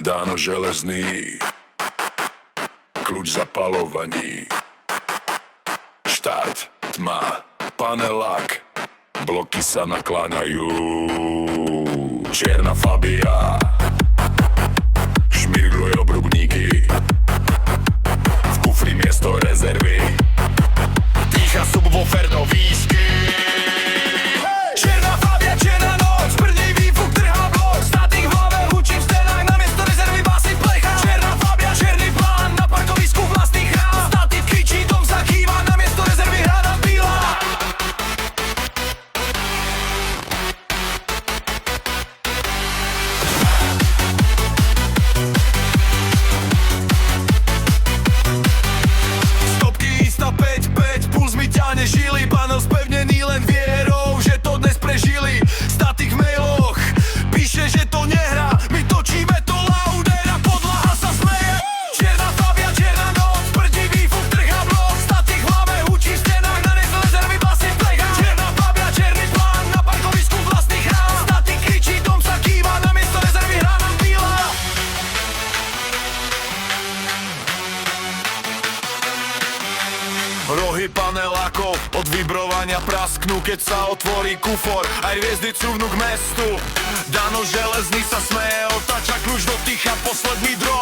Dáno železný, kľúč zapalovaní. Štart, tma, panelák, bloky sa nakláňajú. Čierna Fabia šmirgluje obrubníky, v kufri miesto rezervy, dýcha subwoofer do výšky. Čierna Fabia, čierna noc, prdí výfuk, trhá blok, statik v hlave, hučí v stenách, namiesto rezervy basy plecha. Čierna Fabia, čierny plán, na parkovisku vlastný chrám, statik kričí, dom sa kýva, namiesto rezervy hrána píla. Stopky ista 5-5, puls mi ťahne žily, panel spevnený len vierou, že to dnes prežili. Statik v mailoch píše, že to nehrá, my točíme to louder a podlaha sa smeje. Čierna Fabia, čierna noc, prdí výfuk, trhá blok, statik v hlave, hučí v stenách, na nezle rezervy basy plecha. Čierna Fabia, čierny plán, na parkovisku vlastný chrám, statik kričí, dom sa kýva, namiesto rezervy hrána píla. Rohy panelákov od vibrovania prasknú, keď sa otvorí kufor, aj hviezdy cúvnú k mestu. Dano železný sa smeje, otáča kľúč do ticha, posledný dron.